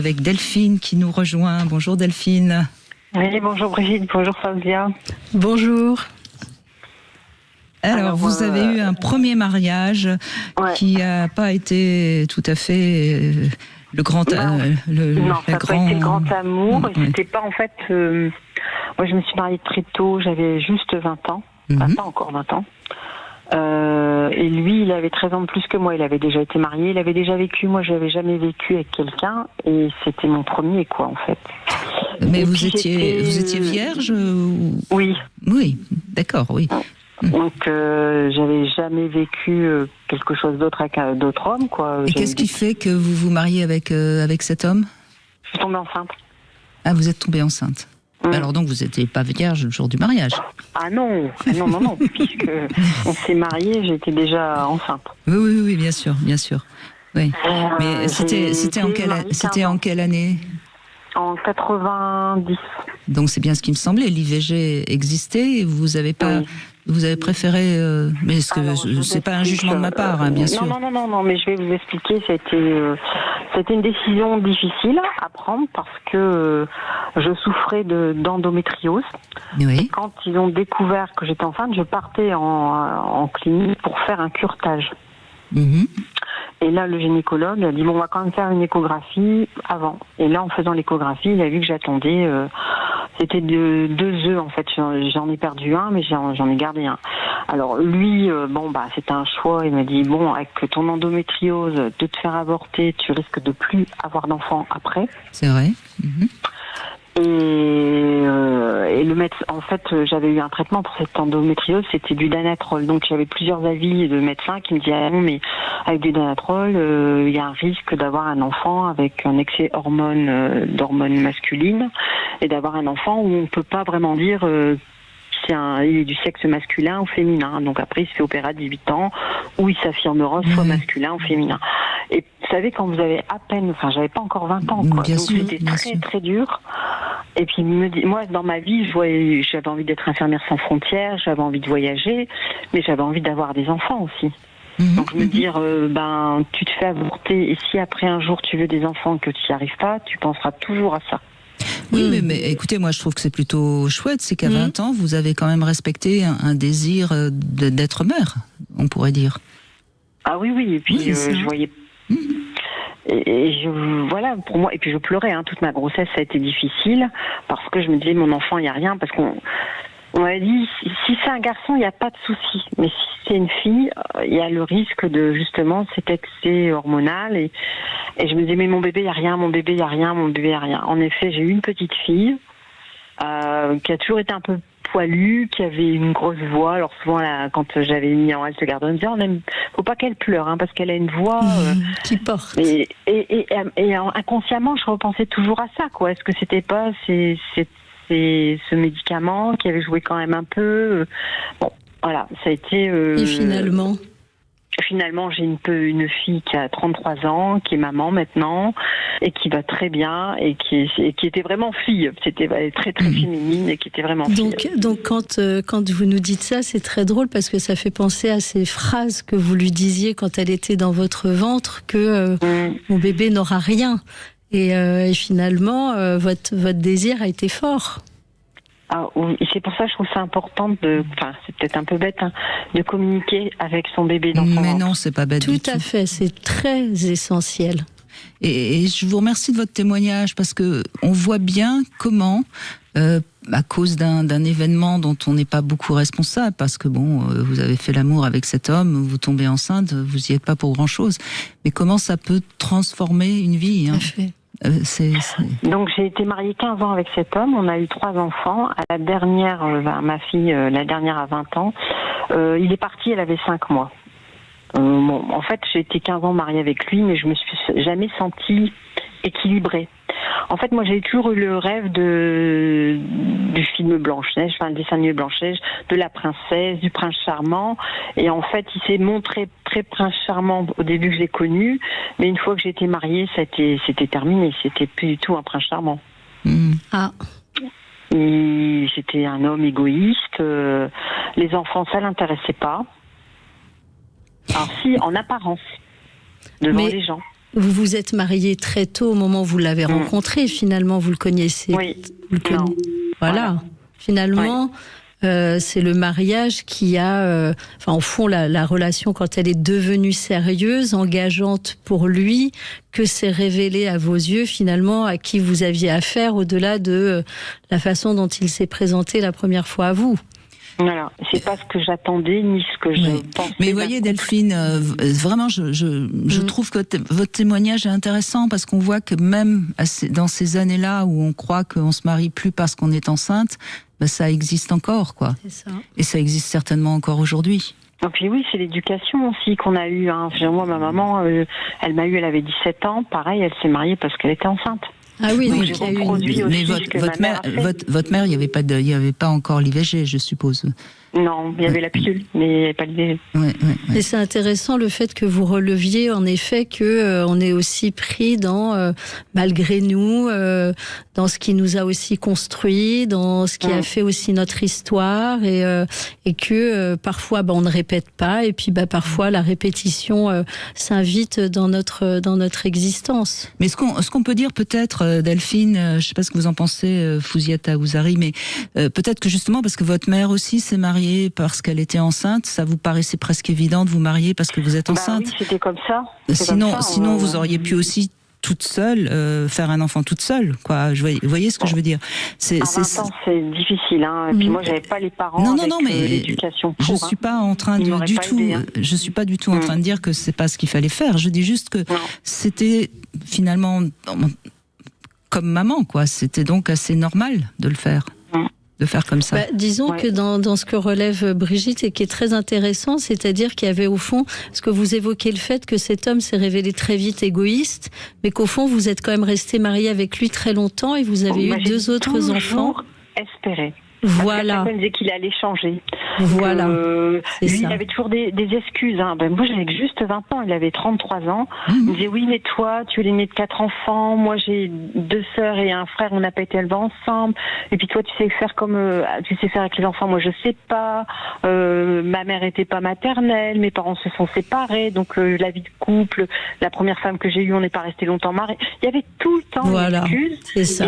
Avec Delphine qui nous rejoint. Bonjour Delphine. Oui, bonjour Brigitte, bonjour Fabia. Bonjour. Alors vous avez eu un premier mariage qui n'a pas été tout à fait le grand... Non, ça n'a pas été le grand amour. C'était pas en fait... moi je me suis mariée très tôt, j'avais juste 20 ans. Pas encore 20 ans. Et lui, il avait 13 ans de plus que moi. Il avait déjà été marié, il avait déjà vécu. Moi, je n'avais jamais vécu avec quelqu'un. Et c'était mon premier, quoi, en fait. Mais vous étiez vierge ou... Oui. Oui, d'accord, oui. Donc, j'avais jamais vécu quelque chose d'autre avec d'autres hommes, quoi. Et qu'est-ce qui fait que vous vous mariez avec cet homme ? Je suis tombée enceinte. Ah, vous êtes tombée enceinte. Alors donc, vous n'étiez pas vierge le jour du mariage ? Ah non, puisque on s'est mariés, j'étais déjà enceinte. Oui, bien sûr. Oui. Mais c'était en quelle année ? En 90. Donc c'est bien ce qui me semblait. L'IVG existait et vous avez pas, vous avez préféré. Mais c'est pas un jugement de ma part, hein, bien sûr. Non, mais je vais vous expliquer. C'était une décision difficile à prendre parce que je souffrais d'endométriose. Oui. Et quand ils ont découvert que j'étais enceinte, je partais en clinique pour faire un curetage. Et là, le gynécologue a dit, bon, on va quand même faire une échographie avant. Et là, en faisant l'échographie, il a vu que j'attendais... c'était 2 œufs, en fait. J'en ai perdu un, mais j'en ai gardé un. Alors, lui, c'était un choix. Il m'a dit, bon, avec ton endométriose, de te faire avorter, tu risques de plus avoir d'enfants après. C'est vrai. Et le médecin, en fait, j'avais eu un traitement pour cette endométriose, c'était du Danatrol. Donc j'avais plusieurs avis de médecins qui me disaient ah non, mais avec du Danatrol, il y a un risque d'avoir un enfant avec un excès d'hormones masculines et d'avoir un enfant où on peut pas vraiment dire il est du sexe masculin ou féminin. Donc après, il se fait opérer à 18 ans où il s'affirmera soit masculin ou féminin. Et vous savez, quand vous avez à peine, j'avais pas encore 20 ans, quoi. Bien donc sûr, c'était très très dur. Et puis moi, dans ma vie, j'avais envie d'être infirmière sans frontières, j'avais envie de voyager, mais j'avais envie d'avoir des enfants aussi. Donc me dire, tu te fais avorter, et si après un jour tu veux des enfants que tu n'y arrives pas, tu penseras toujours à ça. Oui, mais écoutez, moi je trouve que c'est plutôt chouette, c'est qu'à 20 ans, vous avez quand même respecté un désir d'être mère, on pourrait dire. Ah oui, et puis je voyais... Et voilà, pour moi, et puis je pleurais, toute ma grossesse, ça a été difficile, parce que je me disais, mon enfant, il n'y a rien, parce qu'on m'a dit, si c'est un garçon, il n'y a pas de souci, mais si c'est une fille, il y a le risque de, justement, cet excès hormonal, et je me disais, mais mon bébé, il n'y a rien, mon bébé, il n'y a rien. En effet, j'ai eu une petite fille, qui a toujours été un peu poilue, qui avait une grosse voix. Alors souvent, quand j'avais mis en halte garde, on me disait, faut pas qu'elle pleure, parce qu'elle a une voix qui porte. Et inconsciemment, je repensais toujours à ça, quoi. Est-ce que c'était pas ce médicament qui avait joué quand même un peu Bon, voilà, ça a été... Et Finalement, j'ai une fille qui a 33 ans, qui est maman maintenant, et qui va très bien, et qui était vraiment fille. C'était très très féminine, et qui était vraiment fille. Donc quand vous nous dites ça, c'est très drôle, parce que ça fait penser à ces phrases que vous lui disiez quand elle était dans votre ventre, que mon bébé n'aura rien. Et finalement, votre désir a été fort. Ah, oui. Et c'est pour ça que je trouve ça important c'est peut-être un peu bête, de communiquer avec son bébé dans son ventre. Mais non, c'est pas bête du tout. Tout à fait, c'est très essentiel. Et je vous remercie de votre témoignage, parce que on voit bien comment, à cause d'un événement dont on n'est pas beaucoup responsable, parce que vous avez fait l'amour avec cet homme, vous tombez enceinte, vous y êtes pas pour grand chose, mais comment ça peut transformer une vie. Tout à fait. Donc j'ai été mariée 15 ans avec cet homme, on a eu 3 enfants. À la dernière, ma fille, la dernière à 20 ans, il est parti, elle avait 5 mois. En fait, j'ai été 15 ans mariée avec lui, mais je me suis jamais sentie équilibrée. En fait, moi, j'ai toujours eu le rêve du film Blanche-Neige, le dessin animé Blanche-Neige, de la princesse, du prince charmant. Et en fait, il s'est montré très prince charmant au début que j'ai connu, mais une fois que j'ai été mariée, c'était terminé. C'était plus du tout un prince charmant. C'était un homme égoïste. Les enfants, ça l'intéressait pas. Alors si, en apparence, devant les gens. Vous vous êtes marié très tôt au moment où vous l'avez rencontré. Finalement, vous le connaissez. Oui. Voilà. Finalement, c'est le mariage qui a... au fond, la relation, quand elle est devenue sérieuse, engageante pour lui, que s'est révélé à vos yeux, finalement, à qui vous aviez affaire, au-delà de la façon dont il s'est présenté la première fois à vous. Voilà, c'est pas ce que j'attendais ni ce que je pensais. Mais voyez Delphine, vraiment je trouve que votre témoignage est intéressant parce qu'on voit que même dans ces années-là où on croit qu'on se marie plus parce qu'on est enceinte, ça existe encore, quoi. C'est ça. Et ça existe certainement encore aujourd'hui. Et puis oui, c'est l'éducation aussi qu'on a eue. Hein. Moi, ma maman, elle m'a eu, elle avait 17 ans. Pareil, elle s'est mariée parce qu'elle était enceinte. Ah oui, donc j'ai reproduit mais votre mère, il n'y avait pas encore l'IVG, je suppose. Non, il y avait la pilule, mais il n'y avait pas l'IVG. Et c'est intéressant le fait que vous releviez en effet que on est aussi pris dans, malgré nous, dans ce qui nous a aussi construit, dans ce qui a fait aussi notre histoire, et que parfois on ne répète pas, et puis parfois la répétition s'invite dans notre existence. Mais ce qu'on peut dire peut-être, Delphine, je ne sais pas ce que vous en pensez, Fouziata Ouzari, mais peut-être que justement parce que votre mère aussi s'est mariée parce qu'elle était enceinte, ça vous paraissait presque évident de vous marier parce que vous êtes enceinte. Oui, c'était comme ça. Sinon, vous auriez pu aussi toute seule faire un enfant toute seule, quoi. Vous voyez ce que je veux dire. À 20 ans, c'est difficile. Hein. Et puis moi, j'avais pas les parents mais l'éducation. Je suis pas en train du tout. Je suis pas du tout en train de dire que c'est pas ce qu'il fallait faire. Je dis juste que c'était finalement comme maman, quoi. C'était donc assez normal de le faire. De faire comme ça. Disons que dans ce que relève Brigitte et qui est très intéressant, c'est-à-dire qu'il y avait au fond, ce que vous évoquez, le fait que cet homme s'est révélé très vite égoïste, mais qu'au fond vous êtes quand même resté marié avec lui très longtemps et vous avez eu 2 autres enfants. Espéré. Voilà. Personne disait qu'il allait changer. Voilà. Lui, il avait toujours des excuses. Hein. Moi, j'avais juste 20 ans. Il avait 33 ans. Il me disait, oui, mais toi, tu es l'aîné de 4 enfants. Moi, j'ai 2 sœurs et un frère. On n'a pas été élevés ensemble. Et puis toi, tu sais faire avec les enfants. Moi, je sais pas. Ma mère était pas maternelle. Mes parents se sont séparés. Donc, la vie de couple, la première femme que j'ai eue, on n'est pas resté longtemps mariés. Il y avait tout le temps des excuses. C'est ça.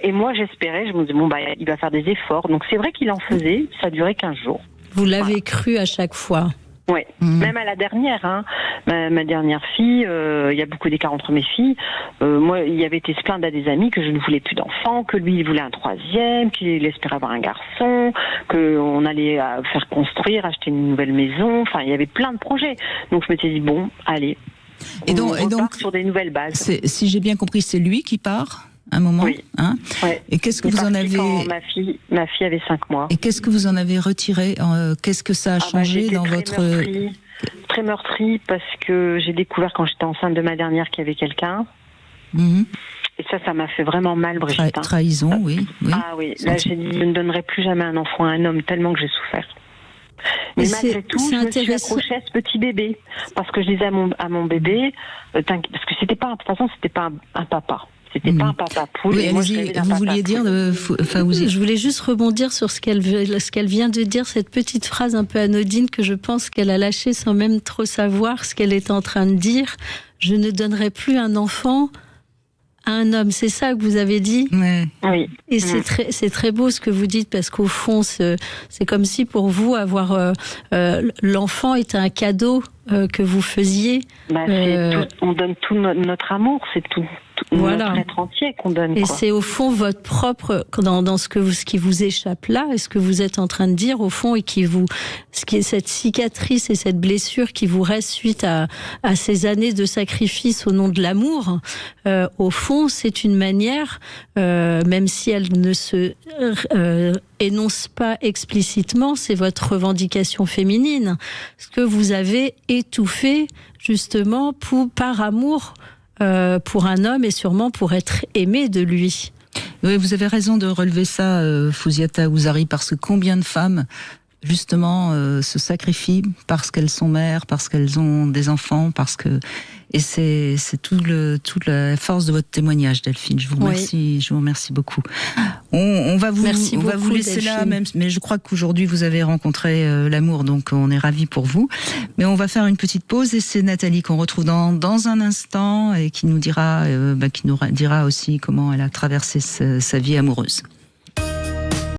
Et moi, j'espérais, je me disais, il va faire des efforts. Donc, c'est vrai qu'il en faisait, ça durait 15 jours. Vous l'avez cru à chaque fois? Oui, même à la dernière, hein. Ma dernière fille, il y a beaucoup d'écart entre mes filles. Moi, il avait été se plaindre à des amis que je ne voulais plus d'enfants, que lui, il voulait un 3e, qu'il espérait avoir un garçon, qu'on allait faire construire, acheter une nouvelle maison. Enfin, il y avait plein de projets. Donc, je m'étais dit, bon, allez, on repart sur des nouvelles bases. Si j'ai bien compris, c'est lui qui part un moment, hein. Et qu'est-ce que vous en avez ma fille avait 5 mois. Et qu'est-ce que vous en avez retiré? Qu'est-ce que ça a changé dans votre très meurtrie parce que j'ai découvert quand j'étais enceinte de ma dernière qu'il y avait quelqu'un. Et ça m'a fait vraiment mal, Brigitte. Trahison, oui. Ah oui, là j'ai dit je ne donnerai plus jamais un enfant à un homme tellement que j'ai souffert. Mais malgré tout, je me suis accrochée à ce petit bébé parce que je disais à mon bébé, parce que c'était pas un papa. C'était pas un papa poule. Oui, vous vouliez dire Je voulais juste rebondir sur ce qu'elle vient de dire, cette petite phrase un peu anodine que je pense qu'elle a lâchée sans même trop savoir ce qu'elle est en train de dire. Je ne donnerai plus un enfant à un homme. C'est ça que vous avez dit? Oui. Et c'est très beau ce que vous dites parce qu'au fond, c'est comme si pour vous, avoir l'enfant était un cadeau que vous faisiez. On donne tout notre amour, c'est tout. Notre être entier qu'on donne. Et c'est au fond votre propre, dans ce qui vous échappe là, et ce que vous êtes en train de dire au fond, et ce qui est cette cicatrice et cette blessure qui vous reste suite à ces années de sacrifice au nom de l'amour. Au fond, c'est une manière, même si elle ne se énonce pas explicitement, c'est votre revendication féminine, ce que vous avez étouffé justement par amour. Pour un homme et sûrement pour être aimé de lui. Oui, vous avez raison de relever ça, Fouziata Ouzari, parce que combien de femmes justement se sacrifient parce qu'elles sont mères, parce qu'elles ont des enfants, et c'est toute la force de votre témoignage, Delphine. Je vous remercie beaucoup. On va vous laisser Delphine. Là, mais je crois qu'aujourd'hui vous avez rencontré l'amour, donc on est ravis pour vous. Mais on va faire une petite pause et c'est Nathalie qu'on retrouve dans un instant et qui nous dira aussi comment elle a traversé sa vie amoureuse.